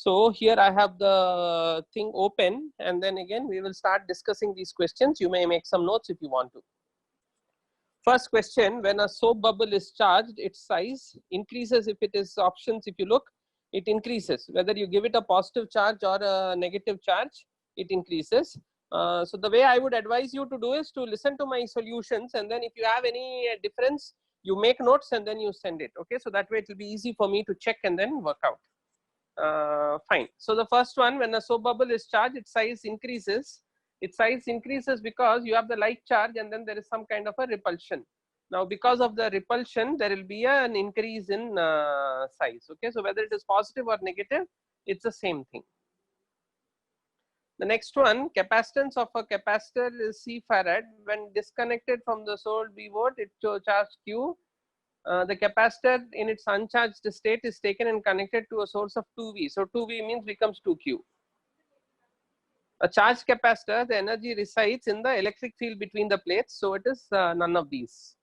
So here I have the thing open, and then again we will start discussing these questions. You may make some notes if you want to. First question, when a soap bubble is charged, its size increases if it is options. If you look, it increases. Whether you give it a positive charge or a negative charge, it increases. So the way I would advise you to do is to listen to my solutions, and then if you have any difference, you make notes and then you send it. Okay, so that way it will be easy for me to check and then work out. Fine. So the first one, when a soap bubble is charged, its size increases. Its size increases because you have the light charge and then there is some kind of a repulsion. Now, because of the repulsion, there will be an increase in size. Okay, so whether it is positive or negative, it's the same thing. The next one, capacitance of a capacitor is C farad. When disconnected from the source V volt, it charge Q. The capacitor in its uncharged state is taken and connected to a source of 2V. So 2V means becomes 2Q. A charged capacitor, the energy resides in the electric field between the plates. So it is none of these.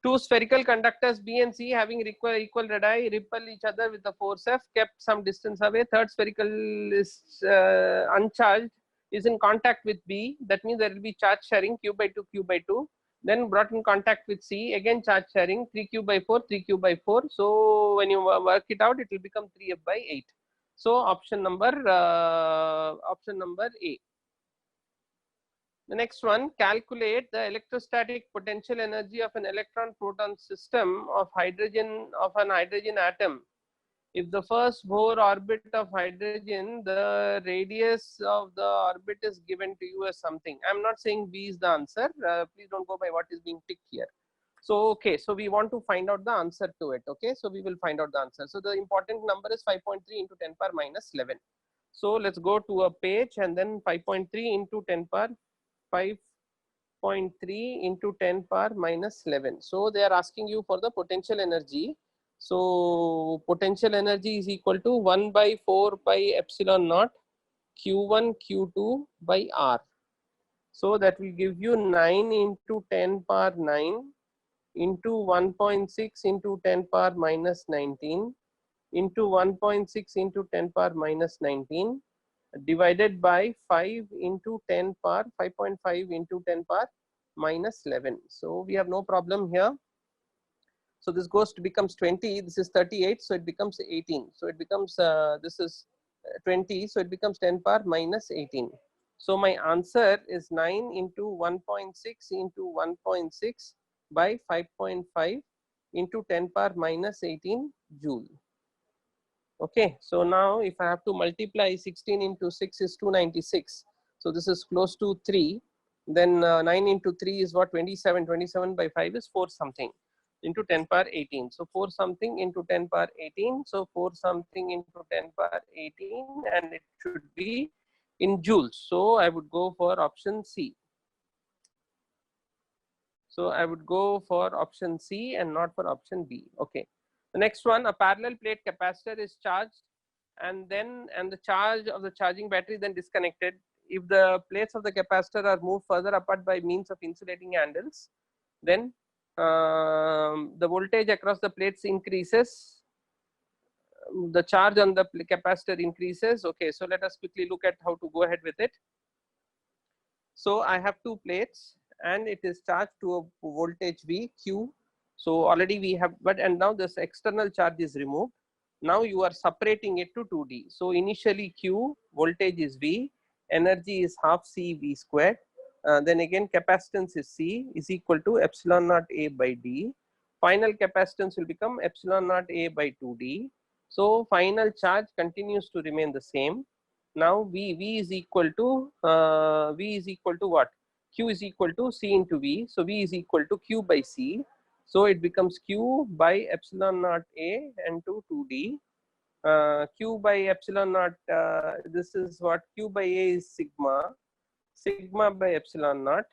Two spherical conductors B and C having equal radii repel each other with the force F, kept some distance away. Third spherical is uncharged, is in contact with B. That means there will be charge sharing Q by 2, Q by 2. Then brought in contact with C, again charge sharing 3Q by 4, 3Q by 4. So when you work it out, it will become 3F by 8. So option number A. The next one, calculate the electrostatic potential energy of an electron proton system of an hydrogen atom. If the first Bohr orbit of hydrogen, the radius of the orbit is given to you as something. I'm not saying B is the answer. Please don't go by what is being ticked here. So, okay, so we want to find out the answer to it. Okay, so we will find out the answer. So the important number is 5.3 into 10 power minus 11. So let's go to a page and then 5.3 into 10 power 5.3 into 10 power minus 11. So they are asking you for the potential energy. So potential energy is equal to 1 by 4 pi epsilon naught Q1 Q2 by R. So that will give you 9 into 10 power 9 into 1.6 into 10 power minus 19 into 1.6 into 10 power minus 19 divided by 5 into 10 power 5.5 into 10 power minus 11. So we have no problem here. So this goes to becomes 20. This is 38. So it becomes 18. So it becomes this is 20. So it becomes 10 power minus 18. So my answer is 9 into 1.6 into 1.6 by 5.5 into 10 power minus 18 joule. Okay, so now if I have to multiply 16 into 6 is 296. So this is close to 3. Then 9 into 3 is what? 27. 27 by 5 is 4 something into 10 power 18. So 4 something into 10 power 18. So 4 something into 10 power 18, and it should be in joules. So I would go for option C. So I would go for option C and not for option B. Okay. The next one, a parallel plate capacitor is charged and the charge of the charging battery then disconnected. If the plates of the capacitor are moved further apart by means of insulating handles, then the voltage across the plates increases, the charge on the capacitor increases. Okay, so let us quickly look at how to go ahead with it. So I have two plates and it is charged to a voltage V, Q. So already we have, and now this external charge is removed. Now you are separating it to 2D. So initially Q, voltage is V, energy is half C V squared. Then again capacitance is C is equal to epsilon naught A by D. Final capacitance will become epsilon naught A by 2D. So final charge continues to remain the same. Now V is equal to what? Q is equal to C into V. So V is equal to Q by C. So it becomes Q by epsilon naught A and to 2D. Q by epsilon naught, this is what? Q by A is sigma by epsilon naught.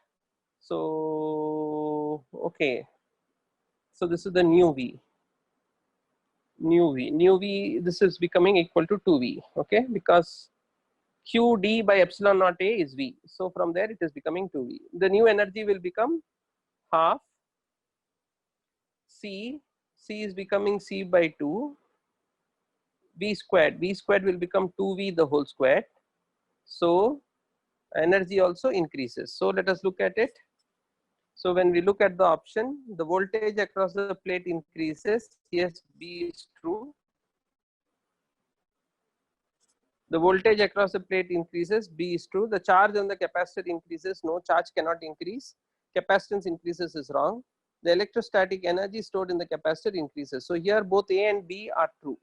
So okay, so this is the new V, this is becoming equal to 2V. Okay, because Qd by epsilon naught A is V. So from there it is becoming 2V. The new energy will become half C is becoming C by 2 V squared will become 2V the whole squared. So energy also increases. So let us look at it. So when we look at the option, the voltage across the plate increases. Yes, B is true. The voltage across the plate increases. B is true. The charge on the capacitor increases. No, charge cannot increase. Capacitance increases is wrong. The electrostatic energy stored in the capacitor increases. So here both A and B are true.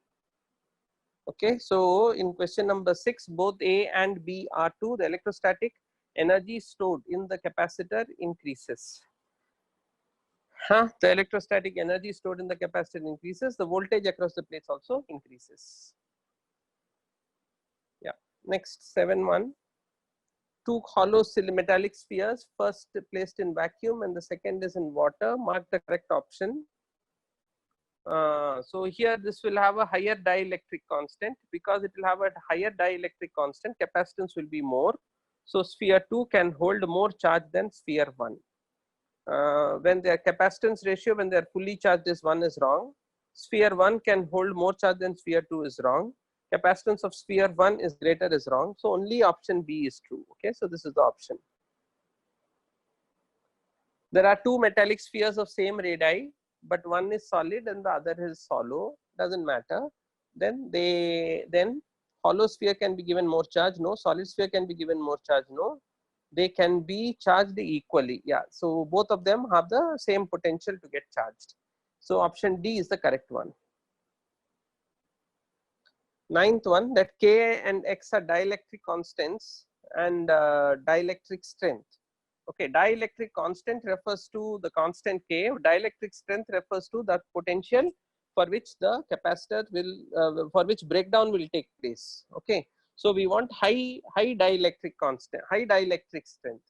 Okay, so in question number 6, both A and B are true. The electrostatic energy stored in the capacitor increases. The electrostatic energy stored in the capacitor increases. The voltage across the plates also increases. Yeah. Next, 7.1. Two hollow metallic spheres, first placed in vacuum and the second is in water. Mark the correct option. So here this will have a higher dielectric constant. Because it will have a higher dielectric constant, capacitance will be more. So sphere 2 can hold more charge than sphere 1. When their capacitance ratio, when they are fully charged, is 1 is wrong. Sphere 1 can hold more charge than sphere 2 is wrong. Capacitance of sphere 1 is greater is wrong. So only option B is true. Okay, so this is the option. There are two metallic spheres of same radii, but one is solid and the other is hollow. Doesn't matter. Then hollow sphere can be given more charge. No. Solid sphere can be given more charge. No. They can be charged equally. Yeah. So both of them have the same potential to get charged. So option D is the correct one. 9th one, that K and X are dielectric constants and dielectric strength. Okay, dielectric constant refers to the constant K. Dielectric strength refers to the potential for which the capacitor will, for which breakdown will take place. Okay, so we want high dielectric constant, high dielectric strength.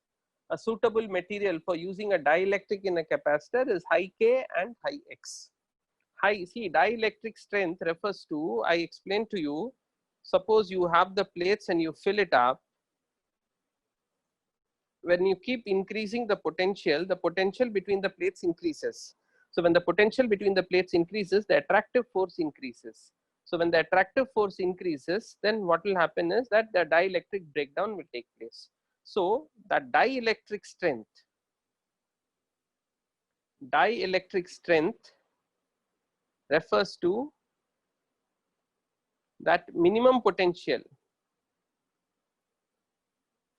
A suitable material for using a dielectric in a capacitor is high K and high X. See, dielectric strength refers to, I explained to you, suppose you have the plates and you fill it up. When you keep increasing the potential between the plates increases. So when the potential between the plates increases, the attractive force increases. So when the attractive force increases, then what will happen is that the dielectric breakdown will take place. So that dielectric strength refers to that minimum potential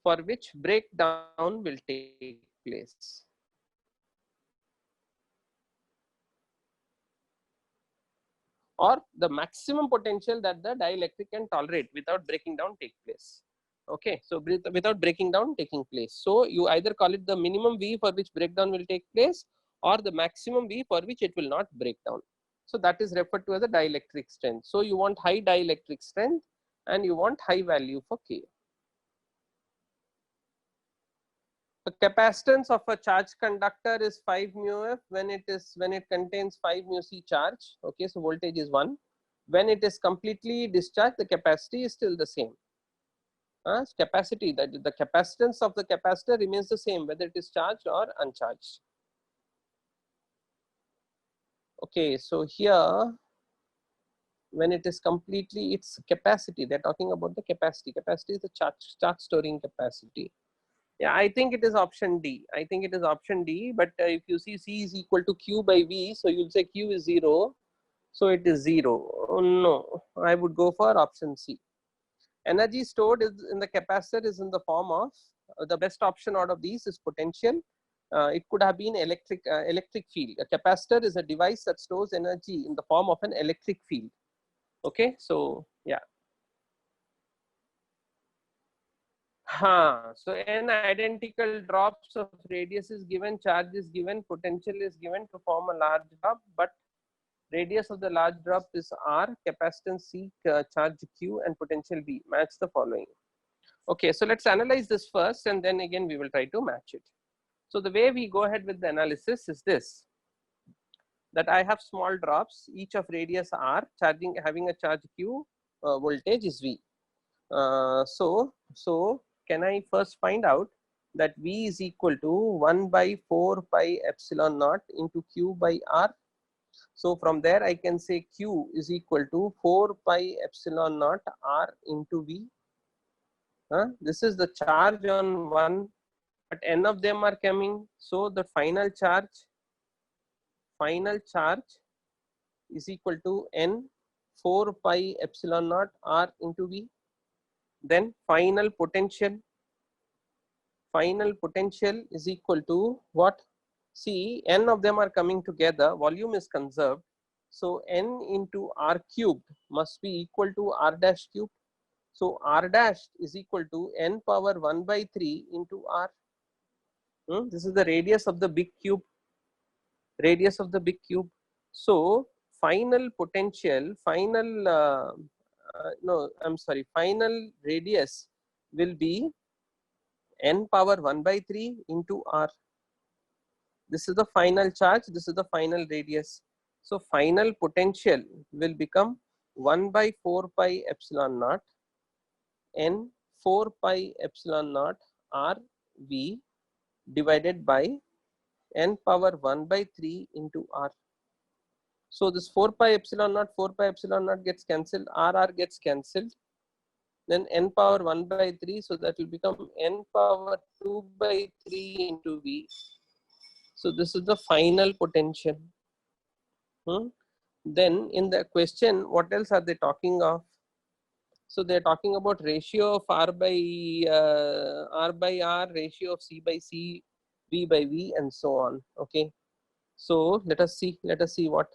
for which breakdown will take place. Or the maximum potential that the dielectric can tolerate without breaking down take place. Okay, so without breaking down taking place. So you either call it the minimum V for which breakdown will take place or the maximum V for which it will not break down. So that is referred to as a dielectric strength. So you want high dielectric strength and you want high value for K. The capacitance of a charge conductor is 5 mu F when it contains 5 mu C charge. Okay, so voltage is 1. When it is completely discharged, the capacity is still the same. Capacity, that the capacitance of the capacitor remains the same whether it is charged or uncharged. Okay, so here when it is completely its capacity, they're talking about the capacity. Capacity is the charge storing capacity. Yeah, I think it is option D. I think it is option D, but if you see C is equal to Q by V, so you'll say Q is 0, so it is 0. Oh, no, I would go for option C. Energy stored is in the capacitor is in the form of, the best option out of these is potential. It could have been electric field. A capacitor is a device that stores energy in the form of an electric field. Okay, so yeah. So n identical drops of radius is given, charge is given, potential is given to form a large drop, but radius of the large drop is R, capacitance C, charge Q, and potential B. Match the following. Okay, so let's analyze this first and then again we will try to match it. So the way we go ahead with the analysis is this, that I have small drops, each of radius R, having a charge Q, voltage is V. So can I first find out that V is equal to 1 by 4 pi epsilon naught into Q by R. So from there I can say Q is equal to 4 pi epsilon naught R into V. This is the charge on one, but n of them are coming. So the final charge is equal to n 4 pi epsilon naught R into V. Then final potential is equal to what? See, n of them are coming together, volume is conserved. So n into R cubed must be equal to R dash cubed. So R dash is equal to n power 1 by 3 into R. This is the radius of the big cube. So final potential, final radius will be n power 1 by 3 into R. This is the final charge, this is the final radius. So final potential will become 1 by 4 pi epsilon naught n 4 pi epsilon naught R V divided by n power 1 by 3 into R. So this 4 pi epsilon naught gets cancelled, R gets cancelled. Then n power 1 by 3, so that will become n power 2 by 3 into V. So this is the final potential. Then in the question, what else are they talking of? So they're talking about ratio of R by R, ratio of C by C, V by V, and so on. Okay. So let us see what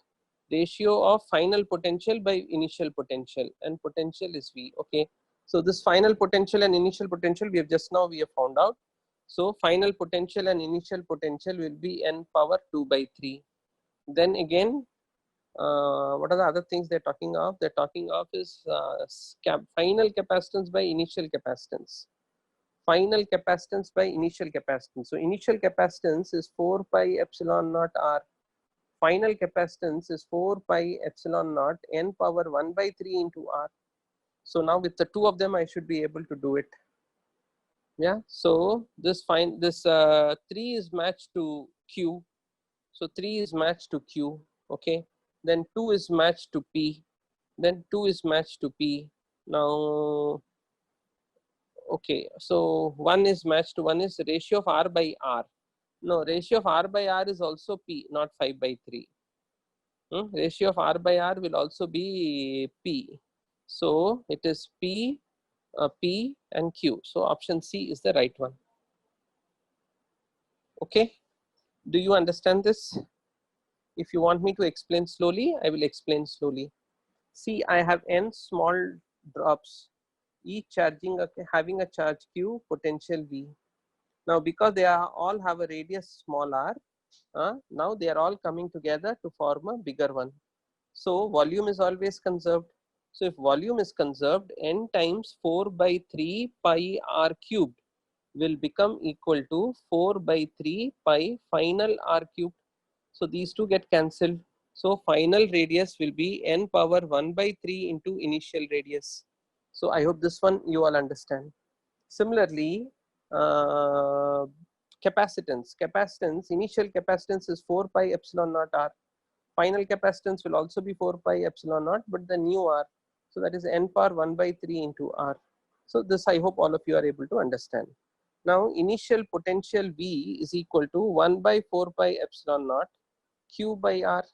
ratio of final potential by initial potential, and potential is V. Okay. So this final potential and initial potential we have found out. So final potential and initial potential will be n power 2 by 3. Then again, what are the other things they're talking of? They're talking of is final capacitance by initial capacitance. Final capacitance by initial capacitance. So initial capacitance is 4 pi epsilon naught R. Final capacitance is 4 pi epsilon naught n power 1 by 3 into R. So now with the two of them, I should be able to do it. Yeah. So this 3 is matched to Q. So 3 is matched to Q. Okay. Then 2 is matched to P. Then 2 is matched to P. Now, okay. So 1 is matched to 1 is the ratio of R by R. No, ratio of R by R is also P, not 5 by 3. Ratio of R by R will also be P. So it is P, P and Q. So option C is the right one. Okay. Do you understand this? If you want me to explain slowly, I will explain slowly. See, I have n small drops, each having a charge Q, potential V. Now, because they all have a radius small r, now they are all coming together to form a bigger one. So volume is always conserved. So if volume is conserved, n times 4 by 3 pi r cubed will become equal to 4 by 3 pi final r cubed. So these two get cancelled. So final radius will be n power 1 by 3 into initial radius. So I hope this one you all understand. Similarly, capacitance, initial capacitance is 4 pi epsilon naught R. Final capacitance will also be 4 pi epsilon naught, but the new R. So that is n power 1 by 3 into R. So this I hope all of you are able to understand. Now initial potential V is equal to 1 by 4 pi epsilon naught Q by R.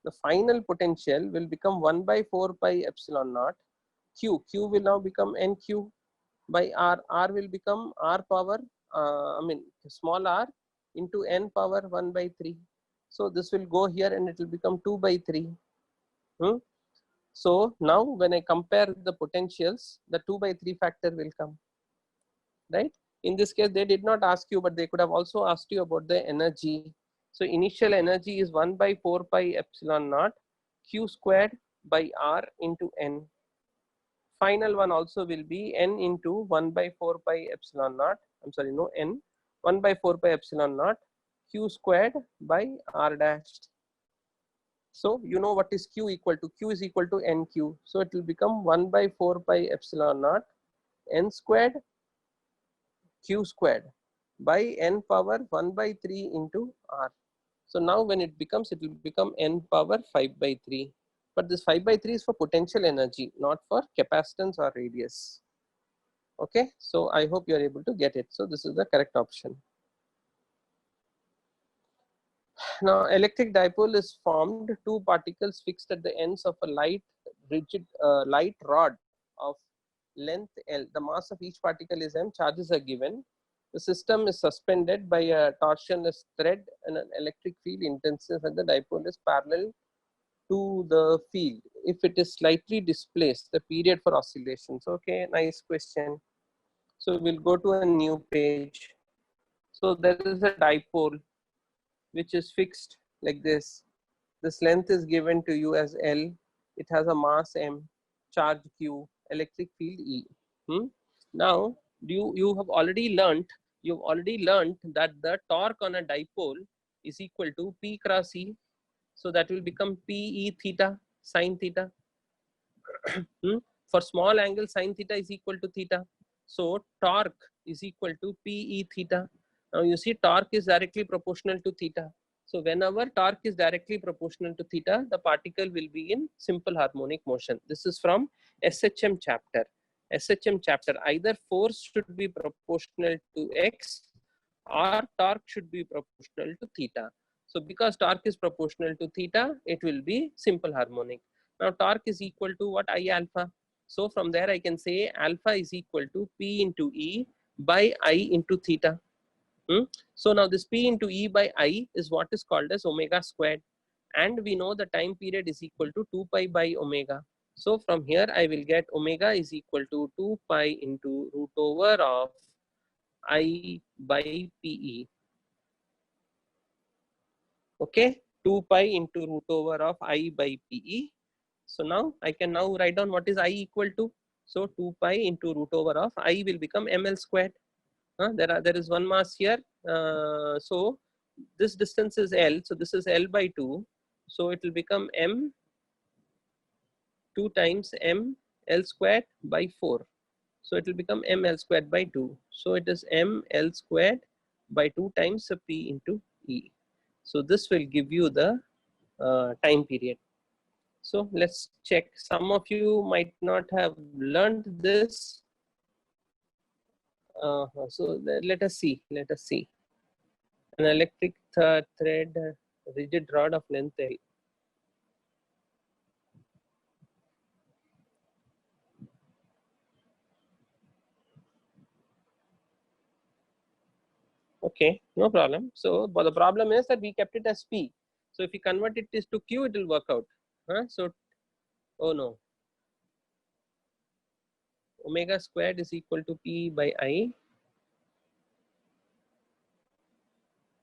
The final potential will become 1 by 4 pi epsilon naught Q. Q will now become NQ by R. R will become R power, small r into n power 1 by 3. So this will go here and it will become 2 by 3. So now when I compare the potentials, the 2 by 3 factor will come, right? In this case, they did not ask you, but they could have also asked you about the energy. So initial energy is 1 by 4 pi epsilon naught Q squared by R into N. Final one also will be N into 1 by 4 pi epsilon naught. I'm sorry, no N. 1 by 4 pi epsilon naught Q squared by R dashed. So you know what is Q equal to? Q is equal to NQ. So it will become 1 by 4 pi epsilon naught N squared Q squared by N power 1 by 3 into R. So now when it will become n power 5 by 3. But this 5 by 3 is for potential energy, not for capacitance or radius. Okay, so I hope you are able to get it. So this is the correct option. Now electric dipole is formed, two particles fixed at the ends of a light rod of length L. The mass of each particle is m, charges are given. The system is suspended by a torsionless thread and an electric field intenses and the dipole is parallel to the field. If it is slightly displaced, the period for oscillations. Okay, nice question. So we'll go to a new page. So there is a dipole which is fixed like this. This length is given to you as L. It has a mass m, charge q, electric field E. Now you have already learnt that the torque on a dipole is equal to P cross E. So that will become P E theta sine theta. For small angle, sine theta is equal to theta. So torque is equal to P E theta. Now you see torque is directly proportional to theta. So whenever torque is directly proportional to theta, the particle will be in simple harmonic motion. This is from SHM chapter. SHM chapter, either force should be proportional to x or torque should be proportional to theta. So because torque is proportional to theta, it will be simple harmonic. Now torque is equal to what? I alpha. So from there I can say alpha is equal to P into E by I into theta. So now this P into E by I is what is called as omega squared. And we know the time period is equal to 2 pi by omega. So from here I will get omega is equal to 2 pi into root over of I by PE. Okay, 2 pi into root over of I by PE. So now I can now write down what is I equal to. So 2 pi into root over of I will become ml squared. There is one mass here. So this distance is L. So this is L by 2. So it will become m 2 times m L squared by 4. So it will become m L squared by 2. So it is m L squared by 2 times P into E. So this will give you the time period. So let's check. Some of you might not have learned this. So let us see. An electric thread, rigid rod of length L. Okay, no problem. So, but the problem is that we kept it as P. So if you convert it to Q, it will work out. So, oh no. Omega squared is equal to P by I.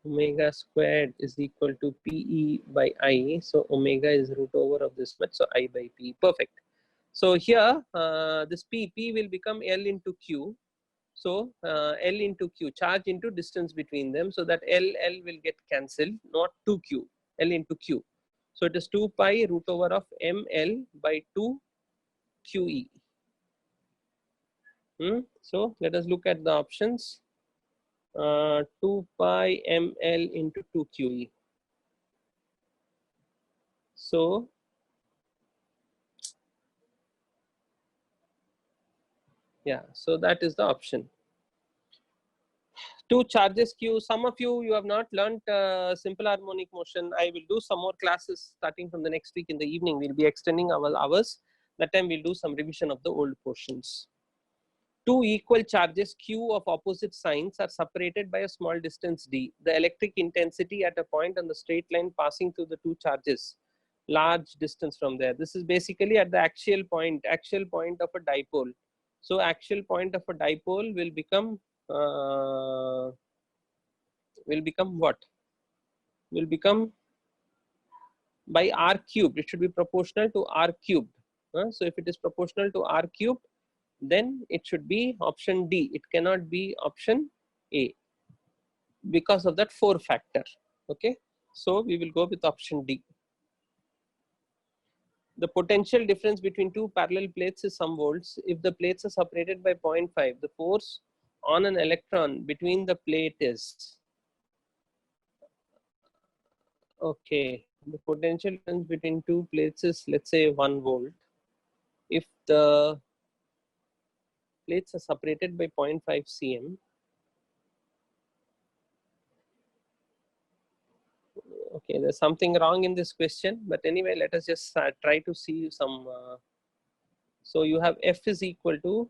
Omega squared is equal to PE by I. So omega is root over of this much. So I by P. Perfect. So here this P will become L into Q. So L into Q, charge into distance between them. So that L will get cancelled, not 2Q, L into Q. So it is 2 pi root over of ML by 2 QE. So let us look at the options. 2 pi ML into 2 QE. So yeah, so that is the option. Two charges Q. Some of you have not learned simple harmonic motion. I will do some more classes starting from the next week in the evening. We'll be extending our hours. That time we'll do some revision of the old portions. Two equal charges Q of opposite signs are separated by a small distance d. The electric intensity at a point on the straight line passing through the two charges, large distance from there. This is basically at the axial point of a dipole. So axial point of a dipole will become what? Will become by r cubed. It should be proportional to r cubed. So if it is proportional to r cubed, then it should be option D. It cannot be option A because of that 4 factor. Okay, so we will go with option D. The potential difference between two parallel plates is some volts. If the plates are separated by 0.5, the force on an electron between the plate is Okay, the potential difference between two plates is, let's say, 1 volt. If the plates are separated by 0.5 cm, okay, there's something wrong in this question, but anyway, let us just try to see some. So you have F is equal to,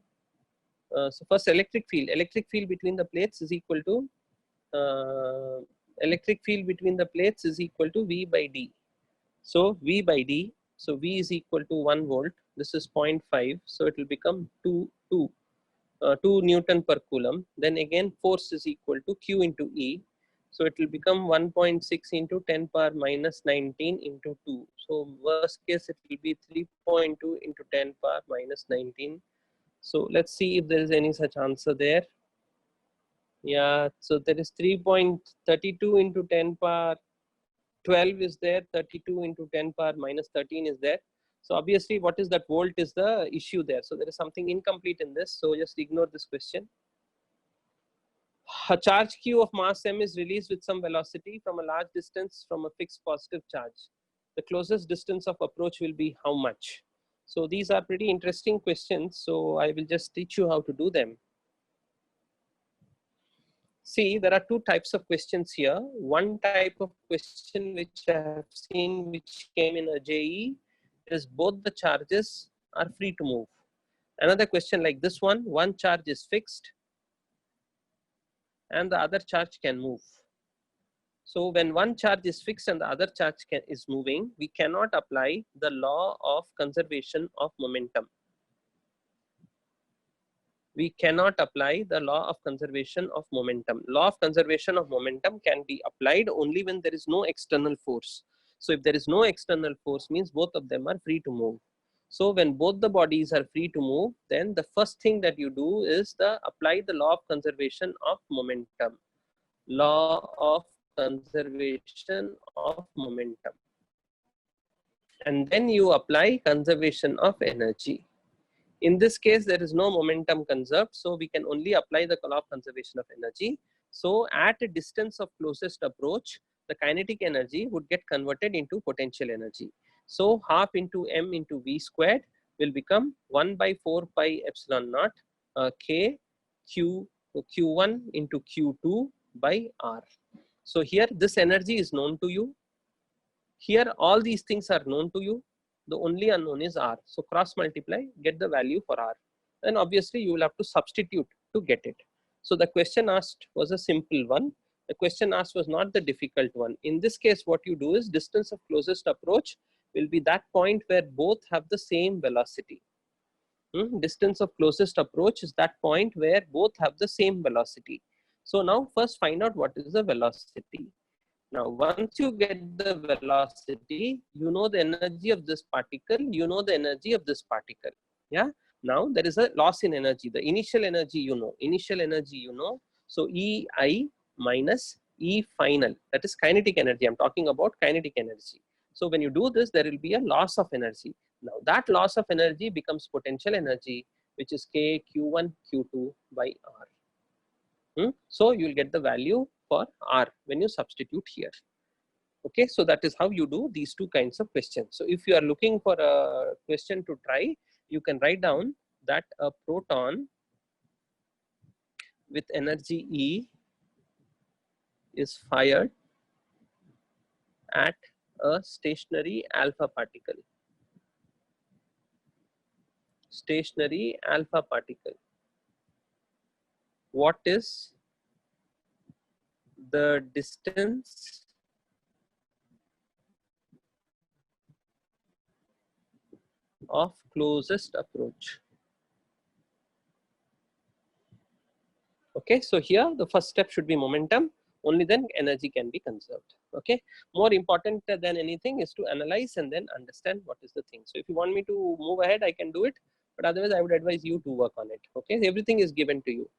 so first electric field between the plates is equal to, electric field between the plates is equal to V by D. So V by D, so V is equal to 1 volt, this is 0.5, so it will become 2 Newton per coulomb. Then again force is equal to Q into E, so it will become 1.6 into 10 power minus 19 into 2. So worst case it will be 3.2 into 10 power minus 19. So let's see if there is any such answer there. Yeah, so there is 3.32 into 10 power 12 is there, 32 into 10 power minus 13 is there. So obviously what is that volt is the issue there. So there is something incomplete in this. So just ignore this question. A charge q of mass m is released with some velocity from a large distance from a fixed positive charge. The closest distance of approach will be how much? So these are pretty interesting questions. So I will just teach you how to do them. See, there are two types of questions here. One type of question which I have seen which came in a JE is both the charges are free to move. Another question like this one charge is fixed and the other charge can move. So when one charge is fixed and the other charge is moving, we cannot apply the law of conservation of momentum. We cannot apply the law of conservation of momentum. Law of conservation of momentum can be applied only when there is no external force. So if there is no external force, means both of them are free to move. So when both the bodies are free to move, then the first thing that you do is apply the law of conservation of momentum. Law of conservation of momentum. And then you apply conservation of energy. In this case, there is no momentum conserved, so we can only apply the law of conservation of energy. So at a distance of closest approach, the kinetic energy would get converted into potential energy. So half into m into v squared will become 1 by 4 pi epsilon naught k q1 into q2 by r. So here this energy is known to you. Here all these things are known to you. The only unknown is r. So cross multiply, get the value for r. Then obviously you will have to substitute to get it. So the question asked was a simple one. The question asked was not the difficult one. In this case, what you do is distance of closest approach will be that point where both have the same velocity. Distance of closest approach is that point where both have the same velocity. So now first find out what is the velocity. Now, once you get the velocity, you know the energy of this particle, you know the energy of this particle. Yeah. Now, there is a loss in energy. The initial energy, initial energy, So, EI minus E final, that is kinetic energy. I'm talking about kinetic energy. So, when you do this, there will be a loss of energy. Now, that loss of energy becomes potential energy, which is K Q1 Q2 by R. So, you will get the value for R when you substitute here. Okay, so that is how you do these two kinds of questions. So if you are looking for a question to try, you can write down that a proton with energy E is fired at a stationary alpha particle. Stationary alpha particle. What is the distance of closest approach? Okay, so here the first step should be momentum. Only then energy can be conserved. Okay, more important than anything is to analyze and then understand what is the thing. So if you want me to move ahead, I can do it, but otherwise I would advise you to work on it. Okay, everything is given to you.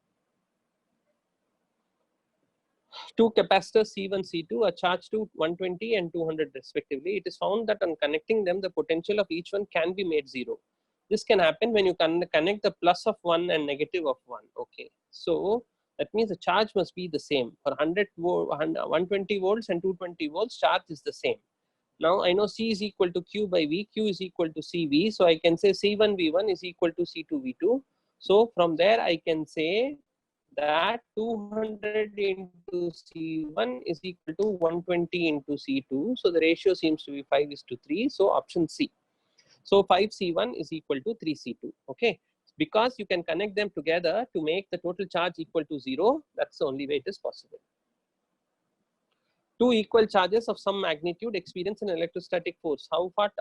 Two capacitors C1, C2 are charged to 120 and 200 respectively. It is found that on connecting them, the potential of each one can be made 0. This can happen when you can connect the plus of 1 and negative of 1. Okay, so That means the charge must be the same. For 120 volts and 220 volts, charge is the same. Now I know C is equal to Q by V, Q is equal to CV. So I can say C1V1 is equal to C2V2. So from there I can say that 200 into C1 is equal to 120 into C2. So the ratio seems to be 5:3. So option C. So 5C1 is equal to 3C2. Okay. Because you can connect them together to make the total charge equal to 0. That's the only way it is possible. Two equal charges of some magnitude experience an electrostatic force. How far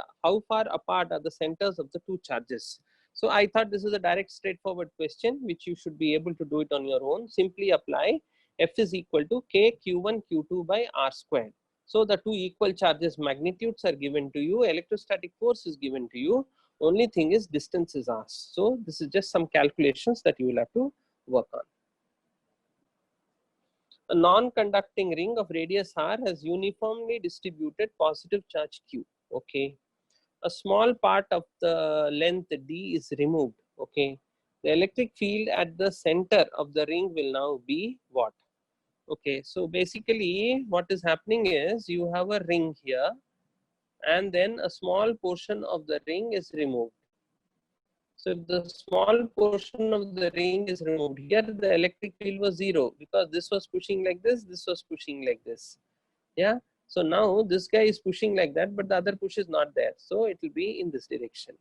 apart are the centers of the two charges? So I thought this is a direct straightforward question which you should be able to do it on your own. Simply apply F is equal to K Q1 Q2 by R squared. So the two equal charges magnitudes are given to you, electrostatic force is given to you, only thing is distance is asked. So this is just some calculations that you will have to work on. A non-conducting ring of radius r has uniformly distributed positive charge q. Okay, a small part of the length d is removed. Okay, the electric field at the center of the ring will now be what? Okay, so basically what is happening is you have a ring here and then a small portion of the ring is removed. So if the small portion of the ring is removed, here the electric field was 0 because this was pushing like this was pushing like this. Yeah. So now this guy is pushing like that, but the other push is not there. So it will be in this direction.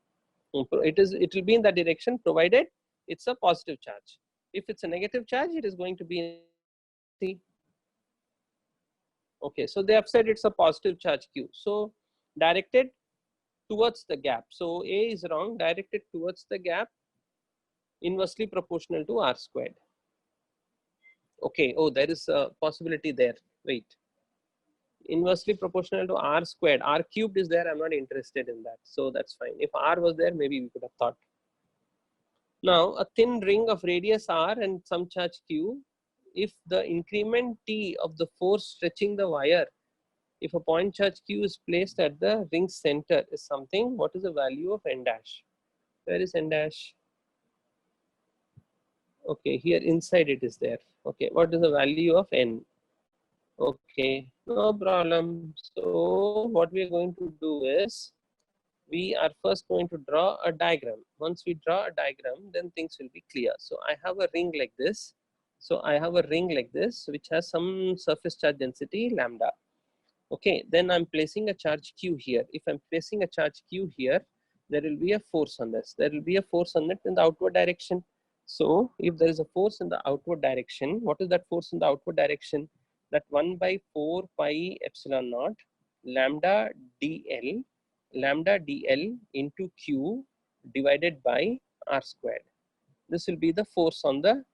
It will be in that direction provided it's a positive charge. If it's a negative charge, it is going to be in C. Okay. So they have said it's a positive charge Q. So directed towards the gap. So A is wrong, directed towards the gap, inversely proportional to R squared. Okay, oh, there is a possibility there. Wait. Inversely proportional to R squared. R cubed is there, I'm not interested in that. So that's fine. If R was there, maybe we could have thought. Now, a thin ring of radius R and some charge Q, if the increment T of the force stretching the wire, if a point charge Q is placed at the ring center is something, what is the value of N dash? Where is N dash? Okay, here inside it is there. Okay, what is the value of N? Okay, no problem. So what we are going to do is, we are first going to draw a diagram. Once we draw a diagram, then things will be clear. So I have a ring like this. So I have a ring like this, which has some surface charge density lambda. Okay, then I'm placing a charge Q here. If I'm placing a charge Q here, there will be a force on this. There will be a force on it in the outward direction. So if there is a force in the outward direction, what is that force in the outward direction? That 1 by 4 pi epsilon naught lambda dl into Q divided by R squared. This will be the force on the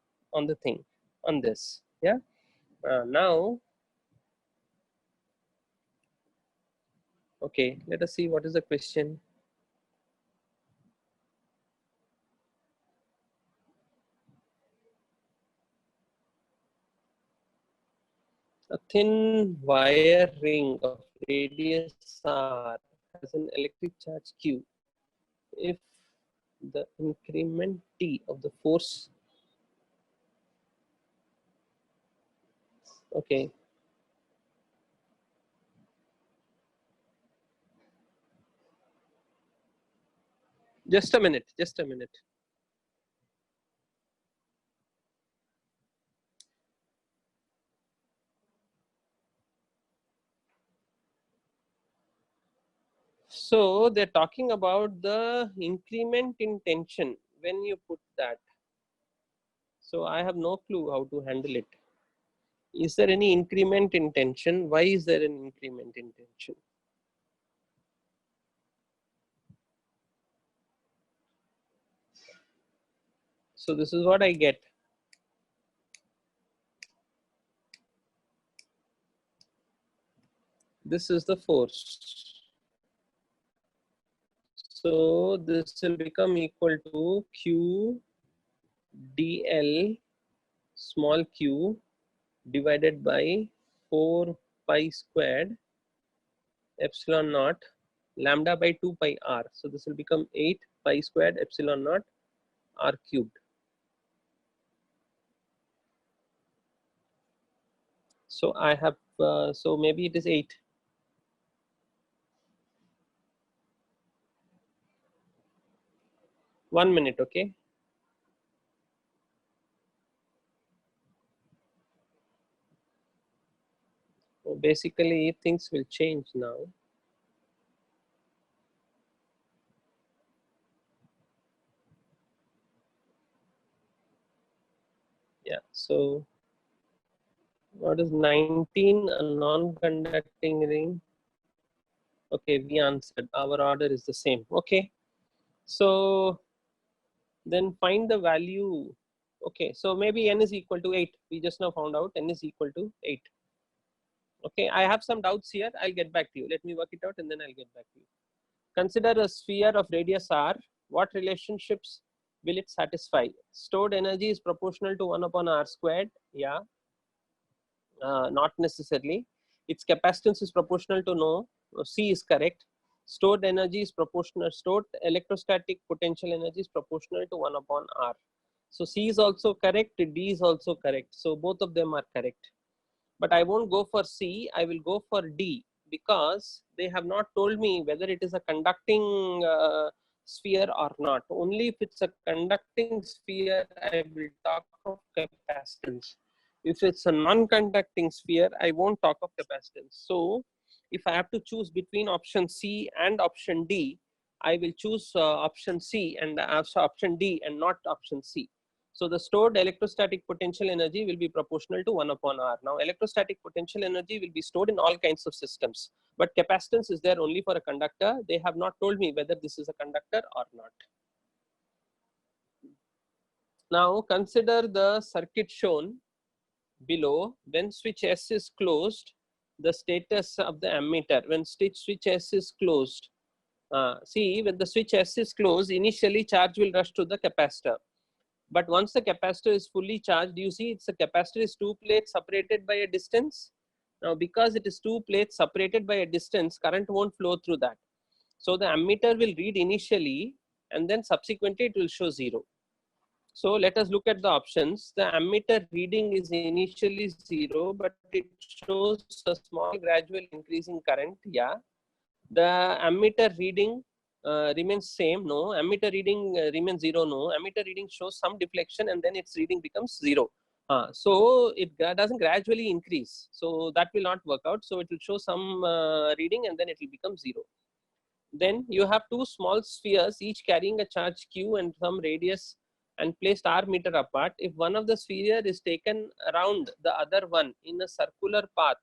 thing, on this. Yeah. Now, okay, let us see what is the question. A thin wire ring of radius r has an electric charge q. If the increment T of the force, okay, just a minute. So they're talking about the increment in tension when you put that. So I have no clue how to handle it. Is there any increment in tension? Why is there an increment in tension? So this is what I get. This is the force. So this will become equal to Q dl small q divided by 4 pi squared epsilon naught lambda by 2 pi r. So this will become 8 pi squared epsilon naught r cubed. So I have, so maybe it is 8. One minute, okay? So basically, things will change now. Yeah, so what is 19, a non-conducting ring? Okay, we answered. Our order is the same. Okay, so then find the value. Okay, so maybe n is equal to 8. We just now found out n is equal to 8. Okay, I have some doubts here. I'll get back to you. Let me work it out and then I'll get back to you. Consider a sphere of radius r. What relationships will it satisfy? Stored energy is proportional to 1 upon r squared. Yeah, not necessarily. Its capacitance is proportional to no. C is correct. Stored energy is proportional. Stored electrostatic potential energy is proportional to 1 upon r. So C is also correct. D is also correct. So both of them are correct. But I won't go for C. I will go for D because they have not told me whether it is a conducting sphere or not. Only if it's a conducting sphere, I will talk of capacitance. If it's a non-conducting sphere, I won't talk of capacitance. So if I have to choose between option C and option D, I will choose option C and option D and not option C. So the stored electrostatic potential energy will be proportional to 1 upon r. Now electrostatic potential energy will be stored in all kinds of systems, but capacitance is there only for a conductor. They have not told me whether this is a conductor or not. Now consider the circuit shown below. When switch S is closed, the status of the ammeter. When switch S is closed, see, when the switch S is closed, initially charge will rush to the capacitor. But once the capacitor is fully charged, you see it's a capacitor is 2 plates separated by a distance. Now because it is 2 plates separated by a distance, current won't flow through that. So the ammeter will read initially and then subsequently it will show 0. So let us look at the options. The ammeter reading is initially 0, but it shows a small gradual increasing current. Yeah. The ammeter reading remains same. No. Ammeter reading remains 0. No. Ammeter reading shows some deflection and then its reading becomes 0. So it doesn't gradually increase. So that will not work out. So it will show some reading and then it will become 0. Then you have two small spheres, each carrying a charge q and some radius, and placed r meter apart. If one of the sphere is taken around the other one in a circular path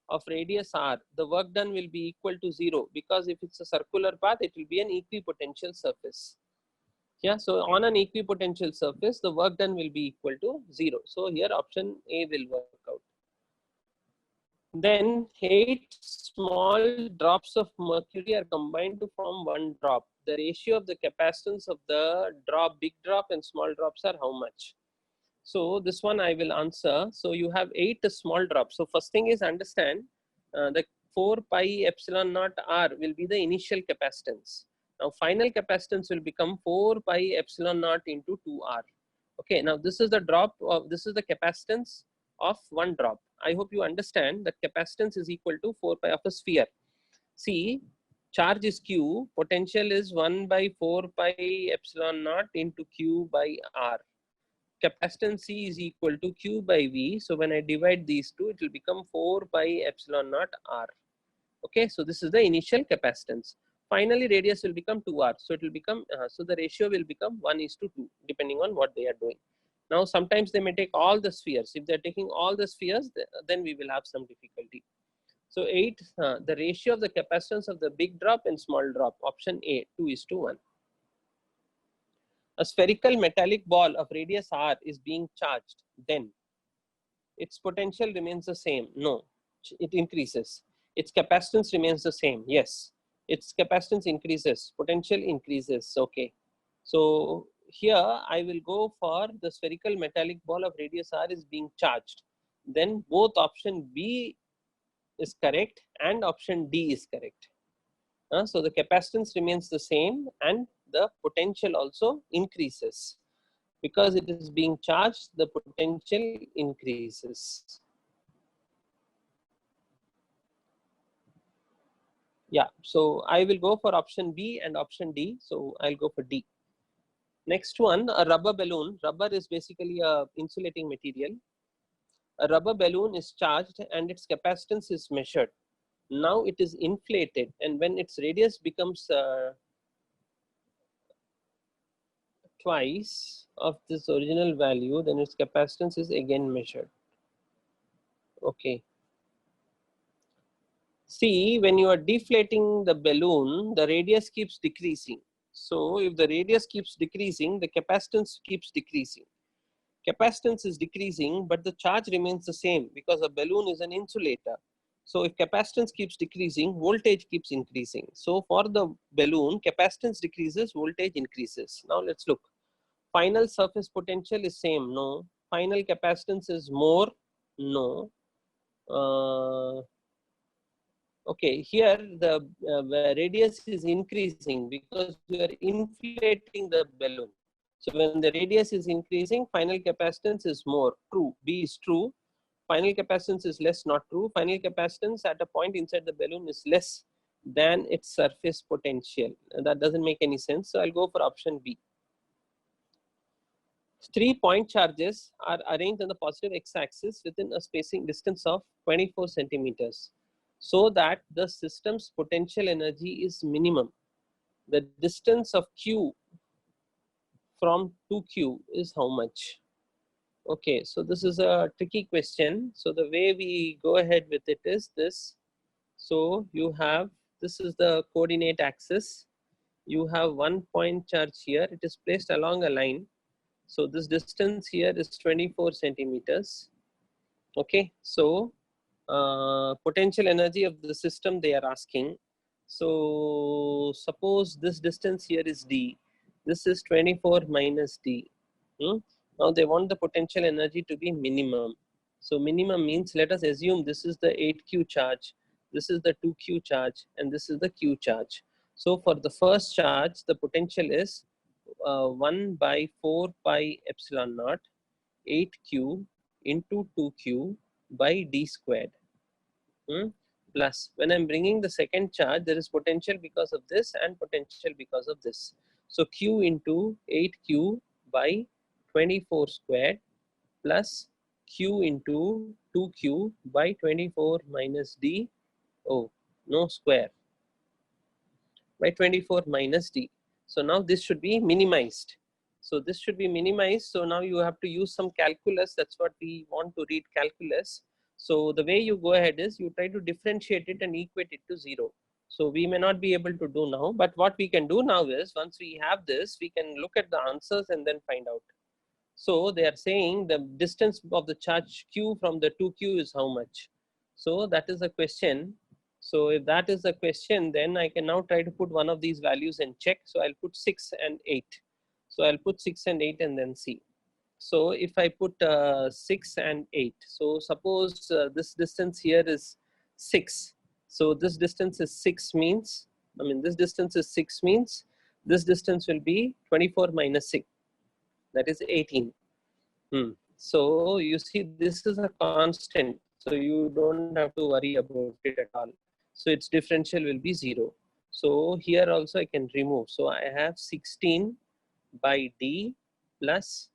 of radius r, the work done will be equal to 0, because if it's a circular path, it will be an equipotential surface. Yeah, so on an equipotential surface, the work done will be equal to 0. So here option A will work out. Then 8 small drops of mercury are combined to form one drop. The ratio of the capacitance of the drop, big drop and small drops, are how much? So this one I will answer. So you have 8 small drops. So first thing is understand the 4 pi epsilon naught r will be the initial capacitance. Now final capacitance will become 4 pi epsilon naught into 2r. Okay, now this is the drop of, this is the capacitance of one drop. I hope you understand that capacitance is equal to 4 pi of a sphere. See, charge is q, potential is 1 by 4 pi epsilon naught into q by r. Capacitance C is equal to q by v. So when I divide these two, it will become 4 pi epsilon naught r. Okay, so this is the initial capacitance. Finally, radius will become 2r. So it will become, so the ratio will become 1:2, depending on what they are doing. Now, sometimes they may take all the spheres. If they're taking all the spheres, then we will have some difficulty. So 8, the ratio of the capacitance of the big drop and small drop, option A, 2:1. A spherical metallic ball of radius r is being charged. Then its potential remains the same. No, it increases. Its capacitance remains the same. Yes, its capacitance increases, potential increases. Okay, so here I will go for the spherical metallic ball of radius r is being charged. Then both option B is correct and option D is correct. So the capacitance remains the same and the potential also increases. Because it is being charged, the potential increases. Yeah, so I will go for option B and option D. So I'll go for D. Next one, a rubber balloon. Rubber is basically a insulating material. A rubber balloon is charged and its capacitance is measured. Now it is inflated, and when its radius becomes twice of this original value, then its capacitance is again measured. Okay. See, when you are deflating the balloon, the radius keeps decreasing. So if the radius keeps decreasing, the capacitance keeps decreasing. Capacitance is decreasing, but the charge remains the same because a balloon is an insulator. So if capacitance keeps decreasing, voltage keeps increasing. So for the balloon, capacitance decreases, voltage increases. Now let's look. Final surface potential is same, no. Final capacitance is more, no. Okay, here the radius is increasing because we are inflating the balloon. So when the radius is increasing, final capacitance is more, true, B is true. Final capacitance is less, not true. Final capacitance at a point inside the balloon is less than its surface potential. That doesn't make any sense. So I'll go for option B. 3 point charges are arranged on the positive x-axis within a spacing distance of 24 centimeters so that the system's potential energy is minimum. The distance of Q from 2Q is how much? Okay, so this is a tricky question. So the way we go ahead with it is this. So you have, this is the coordinate axis. You have 1 point charge here. It is placed along a line. So this distance here is 24 centimeters. Okay, so potential energy of the system they are asking. So suppose this distance here is D. This is 24 minus D. Now they want the potential energy to be minimum. So minimum means, let us assume this is the 8Q charge, this is the 2Q charge, and this is the Q charge. So for the first charge, the potential is 1 by 4 pi epsilon naught 8Q into 2Q by D squared. Plus, when I'm bringing the second charge, there is potential because of this and potential because of this. So Q into 8Q by 24 squared plus Q into 2Q by 24 minus D, oh, no square, by 24 minus D. So now this should be minimized. So this should be minimized. So now you have to use some calculus. That's what we want to read, calculus. So the way you go ahead is you try to differentiate it and equate it to 0. So we may not be able to do now, but what we can do now is once we have this, we can look at the answers and then find out. So they are saying the distance of the charge Q from the 2Q is how much? So that is a question. So if that is the question, then I can now try to put one of these values and check. So I'll put 6 and 8. So I'll put 6 and 8 and then see. So if I put 6 and 8, so suppose this distance here is 6. So this distance is 6 means, this distance is 6 means this distance will be 24 minus 6. That is 18. So you see, this is a constant. So you don't have to worry about it at all. So its differential will be 0. So here also I can remove. So I have 16 by D plus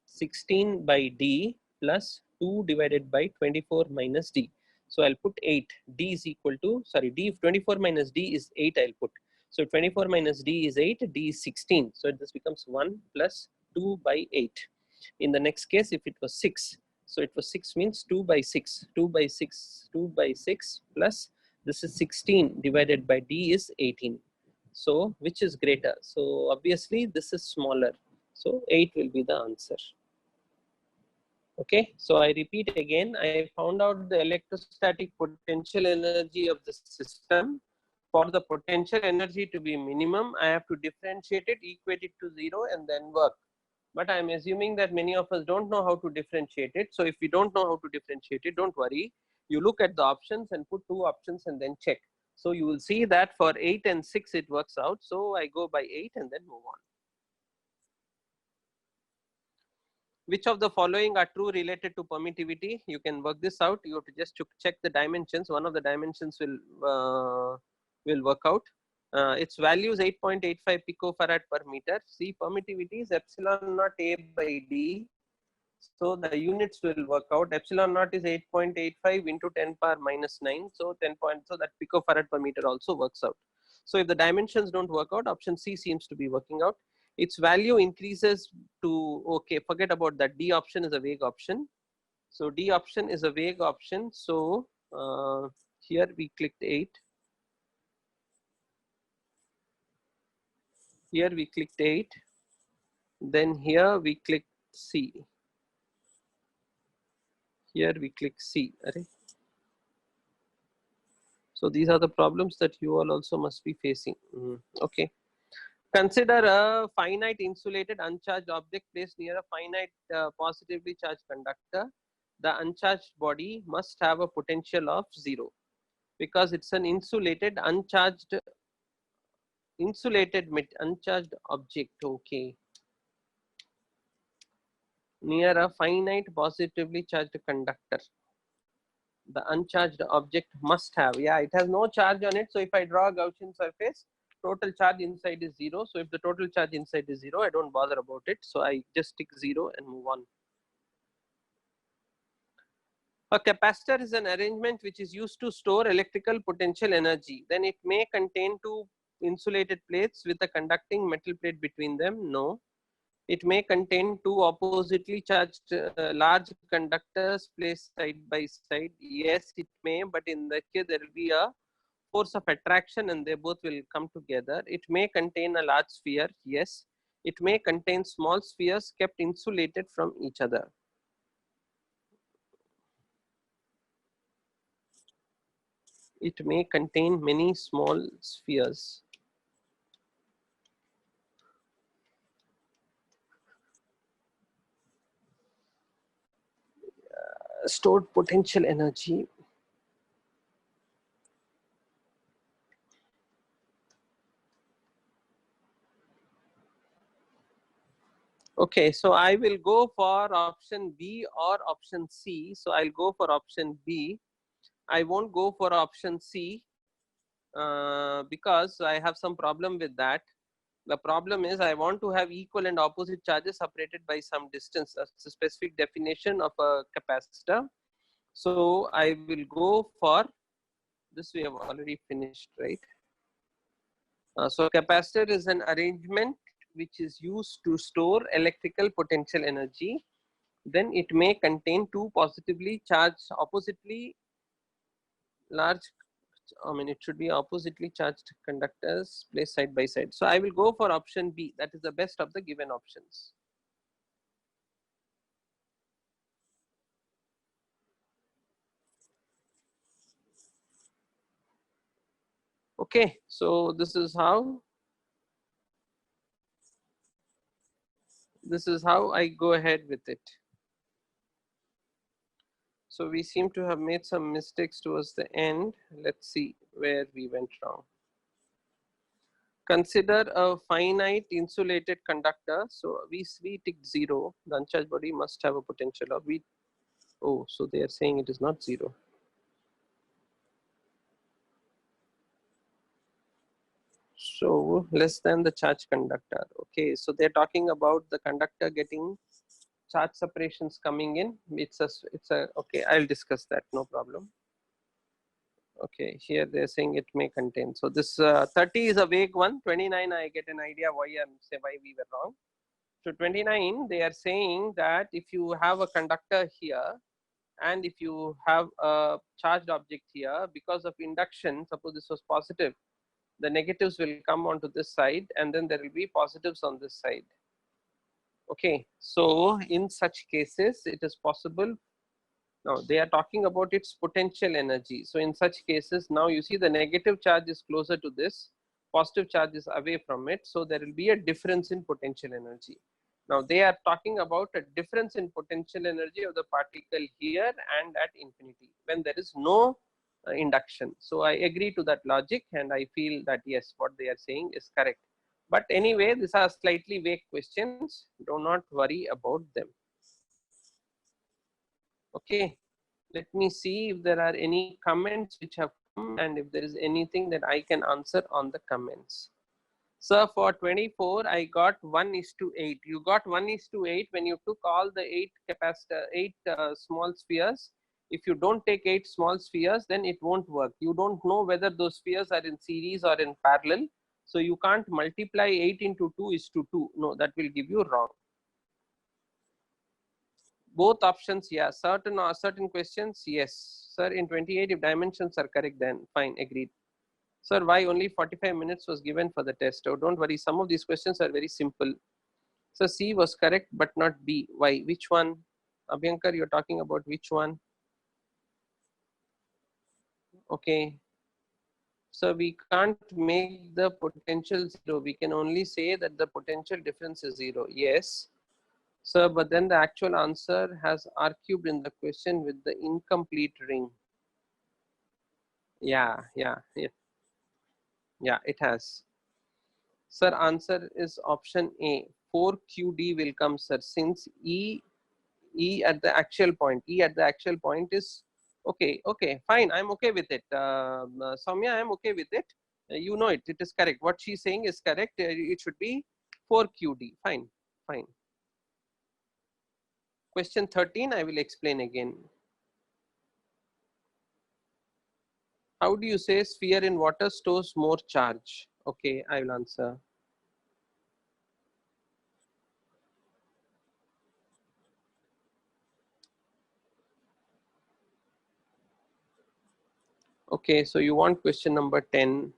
16 by D plus 2 divided by 24 minus D. So I'll put 8. D is equal to, sorry, D, 24 minus D is 8 I'll put. So 24 minus D is 8, D is 16. So this becomes 1 plus 2 by 8. In the next case, if it was 6, so it was 6 means 2 by 6, 2 by 6, 2 by 6 plus this is 16 divided by D is 18. So which is greater? So obviously this is smaller. So 8 will be the answer. Okay, so I repeat again, I found out the electrostatic potential energy of the system. For the potential energy to be minimum, I have to differentiate it, equate it to 0 and then work. But I'm assuming that many of us don't know how to differentiate it. So if you don't know how to differentiate it, don't worry. You look at the options and put 2 options and then check. So you will see that for 8 and 6 it works out. So I go by 8 and then move on. Which of the following are true related to permittivity? You can work this out. You have to just check the dimensions. One of the dimensions will will work out. Its value is 8.85 picofarad per meter. See, permittivity is epsilon naught A by D. So the units will work out. Epsilon naught is 8.85 into 10 power minus 9. So 10 point, so that picofarad per meter also works out. So if the dimensions don't work out, option C seems to be working out. Its value increases to, okay, forget about that. D option is a vague option. So D option is a vague option. So here we clicked 8. Here we clicked 8. Then here we click C. Here we click C. So these are the problems that you all also must be facing. Okay. Consider a finite insulated uncharged object placed near a finite positively charged conductor. The uncharged body must have a potential of 0 because it's an uncharged object. Okay. Near a finite positively charged conductor. The uncharged object must have, yeah, it has no charge on it. So if I draw a Gaussian surface, total charge inside is 0. So if the total charge inside is 0, I don't bother about it. So I just tick 0 and move on. A capacitor is an arrangement which is used to store electrical potential energy. Then it may contain two insulated plates with a conducting metal plate between them. No. It may contain two oppositely charged large conductors placed side by side. Yes, it may, but in that case there will be a force of attraction and they both will come together. It may contain a large sphere. Yes. It may contain small spheres kept insulated from each other. It may contain many small spheres. Stored potential energy. Okay, so I will go for option B or option C. So I'll go for option B. I won't go for option C because I have some problem with that. The problem is I want to have equal and opposite charges separated by some distance. That's a specific definition of a capacitor. So I will go for this. We have already finished, right? So capacitor is an arrangement which is used to store electrical potential energy. Then it may contain two positively charged, oppositely large, it should be oppositely charged conductors placed side by side. So I will go for option B. That is the best of the given options. Okay, so this is how I go ahead with it. So we seem to have made some mistakes towards the end. Let's see where we went wrong. Consider a finite insulated conductor. So we ticked 0. The uncharged body must have a potential of V. Oh, so they are saying it is not 0. So less than the charge conductor. Okay, so they're talking about the conductor getting charge separations coming in. It's a okay. I'll discuss that. No problem. Okay, here they're saying it may contain. So this 30 is a vague one. 29, I get an idea why we were wrong. So 29, they are saying that if you have a conductor here and if you have a charged object here, because of induction, suppose this was positive, the negatives will come onto this side and then there will be positives on this side. Okay, so in such cases, it is possible. Now they are talking about its potential energy. So in such cases, now you see the negative charge is closer to this, positive charge is away from it. So there will be a difference in potential energy. Now they are talking about a difference in potential energy of the particle here and at infinity when there is no induction. So I agree to that logic and I feel that yes, what they are saying is correct. But anyway, these are slightly vague questions. Do not worry about them. Okay, let me see if there are any comments which have and if there is anything that I can answer on the comments. So for 24, I got 1:8. You got 1:8 when you took all the 8 small spheres. If you don't take 8 small spheres, then it won't work. You don't know whether those spheres are in series or in parallel. So you can't multiply 8 into 2:2. No, that will give you wrong. Both options, yeah. Certain questions, yes. Sir, in 28, if dimensions are correct, then fine, agreed. Sir, why only 45 minutes was given for the test? Oh, don't worry. Some of these questions are very simple. So C was correct, but not B. Why? Which one? Abhyankar, you're talking about which one? Okay. So we can't make the potential 0. We can only say that the potential difference is 0. Yes. So, but then the actual answer has R cubed in the question with the incomplete ring. Yeah, it has. Sir, answer is option A. 4QD will come, sir, since E at the actual point. E at the actual point is okay. Okay, fine. I'm okay with it. Soumya, I'm okay with it. You know it. It is correct. What she's saying is correct. It should be 4QD. Fine, fine. Question 13, I will explain again. How do you say sphere in water stores more charge? Okay, I will answer. Okay, so you want question number 10.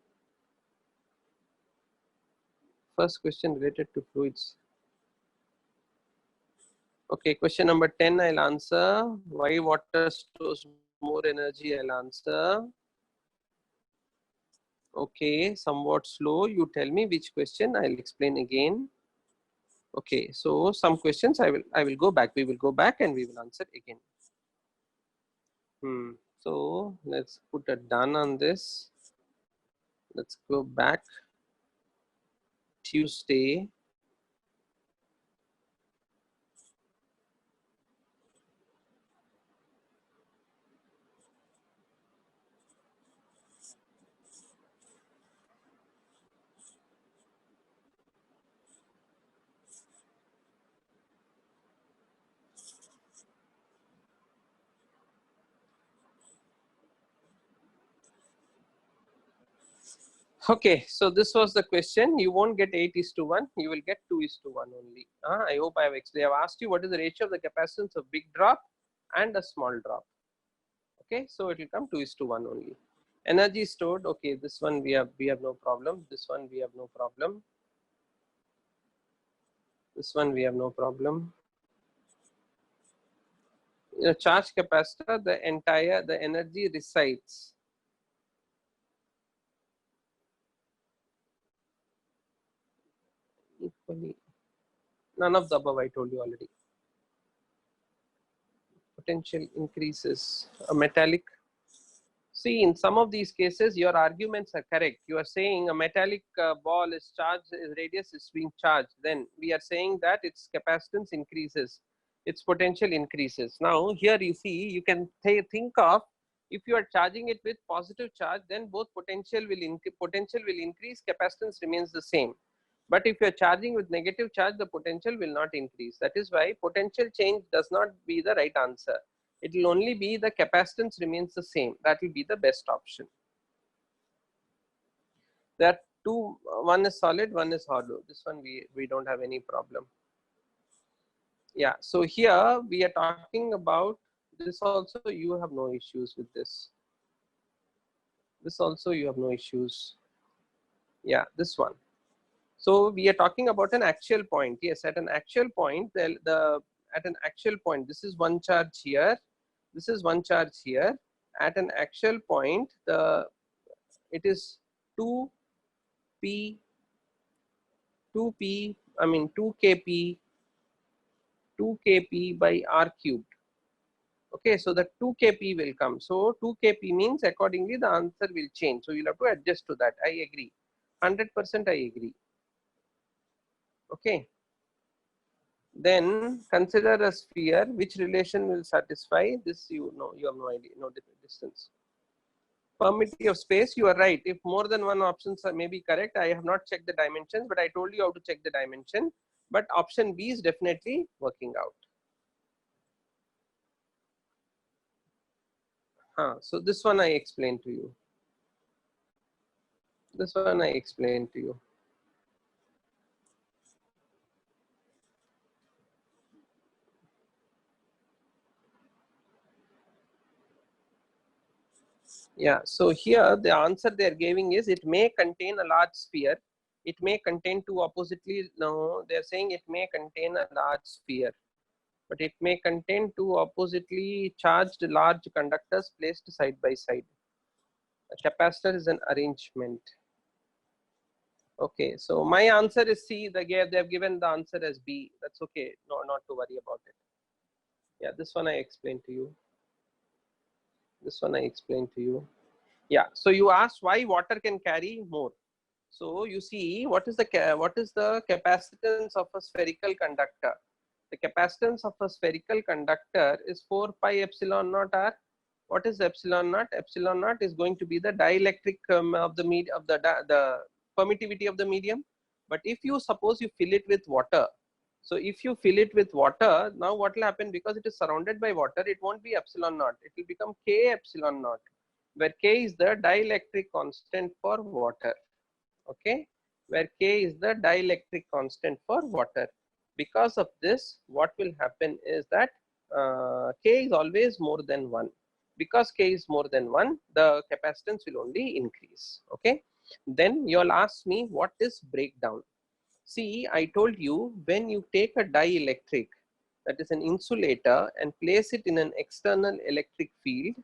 First question related to fluids. Okay, question number 10 I'll answer. Why water stores more energy? I'll answer. Okay, somewhat slow. You tell me which question. I'll explain again. Okay, so some questions I will go back. We will go back and we will answer again. So let's put a done on this. Let's go back. Tuesday. Okay, so this was the question. You won't get 8:1. You will get 2:1 only. I hope I have asked you what is the ratio of the capacitance of big drop and a small drop. Okay, so it will come 2:1 only. Energy stored. Okay, this one we have no problem. This one we have no problem. This one we have no problem. In a charge capacitor, the energy resides. Equally. None of the above I told you already. Potential increases. A metallic. See, in some of these cases, your arguments are correct. You are saying a metallic ball is charged, its radius is being charged. Then we are saying that its capacitance increases, its potential increases. Now, here you see, you can think of, if you are charging it with positive charge, then both potential will increase, capacitance remains the same. But if you are charging with negative charge, the potential will not increase. That is why potential change does not be the right answer. It will only be the capacitance remains the same. That will be the best option. There are two, one is solid, one is hollow. This one we don't have any problem. Yeah, so here we are talking about this also. You have no issues with this. This also you have no issues. Yeah, this one. So we are talking about an actual point. Yes, at an actual point, at an actual point, this is one charge here. This is one charge here. At an actual point, it is 2p, I mean 2kp by r cubed. Okay, so the 2kp will come. So 2kp means accordingly the answer will change. So you'll have to adjust to that. I agree. 100% I agree. Okay. Then consider a sphere. Which relation will satisfy this? You know, you have no idea, no distance. Permittivity of space, you are right. If more than one options are maybe correct, I have not checked the dimensions, but I told you how to check the dimension. But option B is definitely working out. So this one I explained to you. This one I explained to you. Yeah, so here the answer they are giving is it may contain a large sphere. It may contain two oppositely, no, they are saying it may contain a large sphere, but it may contain two oppositely charged large conductors placed side by side. A capacitor is an arrangement. Okay, so my answer is C. They have given the answer as B. That's okay. No, not to worry about it. Yeah, this one I explained to you. This one I explained to you. Yeah, so you asked why water can carry more. So you see, what is the capacitance of a spherical conductor? The capacitance of a spherical conductor is 4 pi epsilon naught r. What is epsilon naught? Epsilon naught is going to be the dielectric of the the permittivity of the medium. But if you suppose you fill it with water, so if you fill it with water, now what will happen? Because it is surrounded by water, it won't be epsilon naught. It will become K epsilon naught, where K is the dielectric constant for water. Okay, where K is the dielectric constant for water. Because of this, what will happen is that K is always more than 1. Because K is more than 1, the capacitance will only increase. Okay, then you'll ask me what is breakdown. See, I told you when you take a dielectric, that is an insulator, and place it in an external electric field,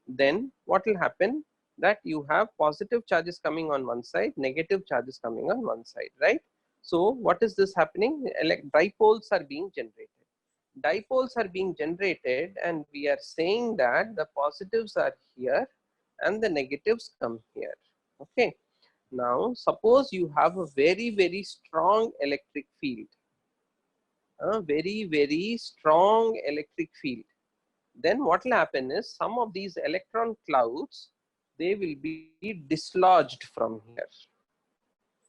then what will happen? That you have positive charges coming on one side, negative charges coming on one side, right? So what is this happening? Dipoles are being generated. Dipoles are being generated, and we are saying that the positives are here and the negatives come here. Okay. Now, suppose you have a very strong electric field, a very strong electric field. Then what will happen is some of these electron clouds, they will be dislodged from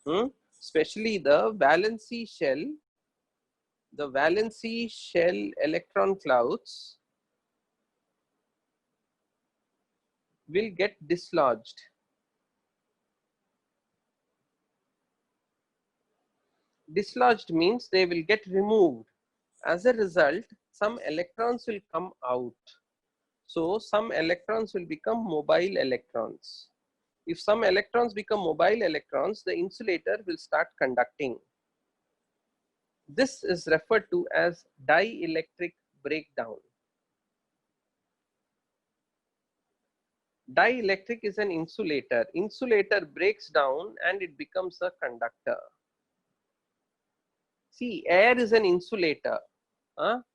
here. Especially the valency shell electron clouds will get dislodged. Dislodged means they will get removed. As a result, some electrons will come out. So some electrons will become mobile electrons. If some electrons become mobile electrons, the insulator will start conducting. This is referred to as dielectric breakdown. Dielectric is an insulator. Insulator breaks down and it becomes a conductor. See, air is an insulator,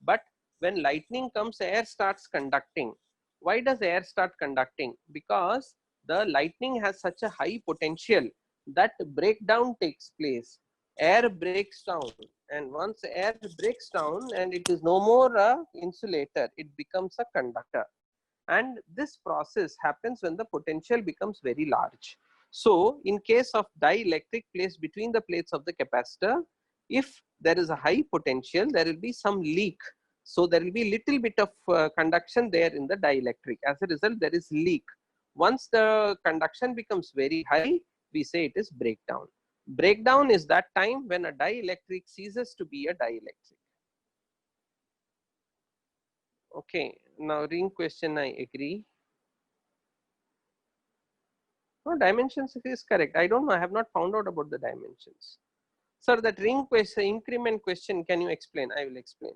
but when lightning comes, air starts conducting. Why does air start conducting? Because the lightning has such a high potential that breakdown takes place. Air breaks down, and once air breaks down and it is no more a insulator, it becomes a conductor. And this process happens when the potential becomes very large. So in case of dielectric placed between the plates of the capacitor, if there is a high potential, there will be some leak. So there will be little bit of conduction there in the dielectric. As a result, there is leak. Once the conduction becomes very high, we say it is breakdown. Breakdown is that time when a dielectric ceases to be a dielectric. Okay, now ring question, I agree. No, dimensions is correct. I don't know. I have not found out about the dimensions. Sir, that ring question, increment question, can you explain? I will explain.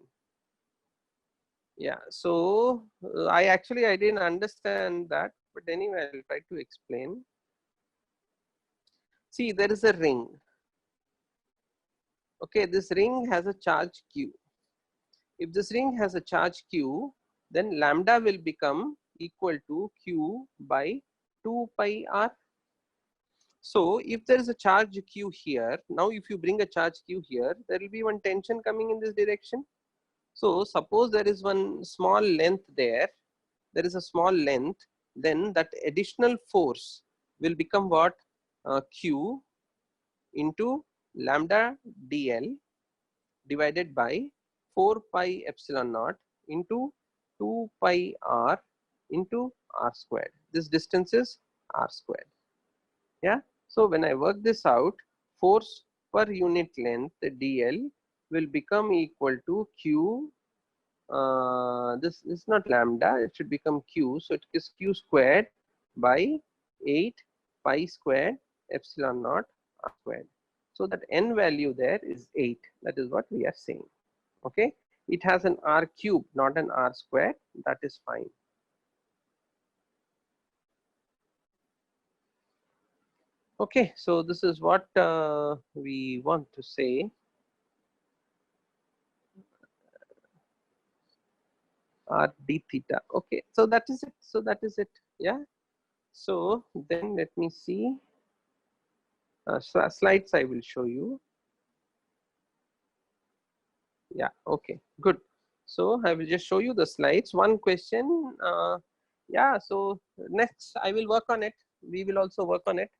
Yeah, so I didn't understand that, but anyway, I'll try to explain. See, there is a ring. Okay, this ring has a charge Q. If this ring has a charge Q, then lambda will become equal to Q by 2 pi r. So if there is a charge Q here, now if you bring a charge Q here, there will be one tension coming in this direction. So suppose there is one small length there. There is a small length. then that additional force will become what? Q into lambda dl divided by 4 pi epsilon naught into 2 pi r into r squared. This distance is r squared. Yeah. So when I work this out, force per unit length dl will become equal to q. This is not lambda, it should become q. So it is q squared by 8 pi squared epsilon naught r squared. So that n value there is 8. That is what we are saying. Okay. It has an r cube, not an r squared. That is fine. Okay. So this is what we want to say. R d theta. Okay. So that is it. So that is it. Yeah. So then let me see. Slides I will show you. Yeah, okay, good. So I will just show you the slides. One question. Yeah, so next I will work on it. We will also work on it.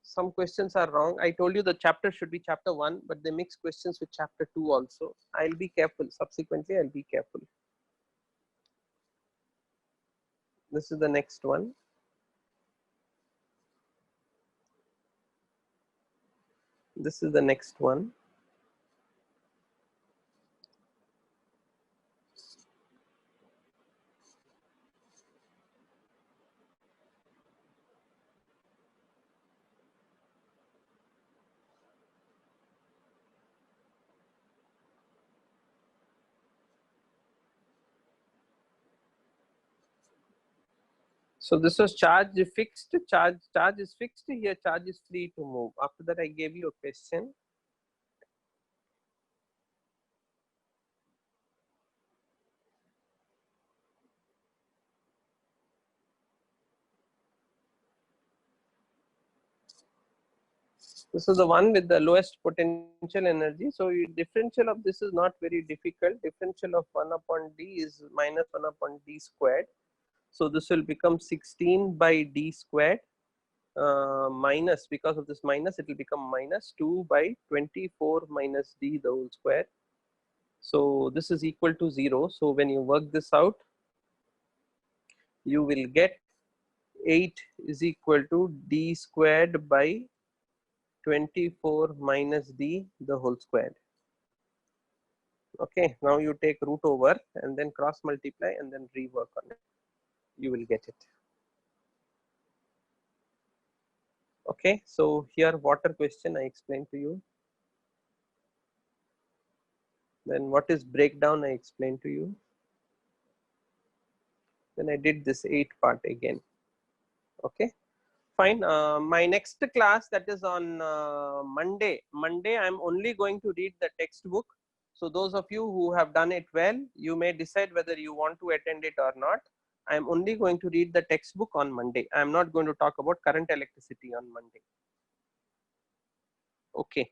Some questions are wrong. I told you the chapter should be chapter 1, but they mix questions with chapter 2 also. I'll be careful. Subsequently, I'll be careful. This is the next one. This is the next one. So this was charge fixed, charge is fixed, here charge is free to move. After that I gave you a question. This is the one with the lowest potential energy. So differential of this is not very difficult. Differential of 1 upon d is minus 1 upon d squared. So this will become 16 by d squared minus, because of this minus, it will become minus 2 by 24 minus d the whole square. So this is equal to 0. So when you work this out, you will get 8 is equal to d squared by 24 minus d the whole squared. Okay, now you take root over and then cross multiply and then rework on it. You will get it. Okay, so here water question I explained to you. Then what is breakdown I explained to you. Then I did this 8 part again. Okay, fine. My next class, that is on Monday. I'm only going to read the textbook. So those of you who have done it well, you may decide whether you want to attend it or not. I'm only going to read the textbook on Monday. I'm not going to talk about current electricity on Monday. Okay.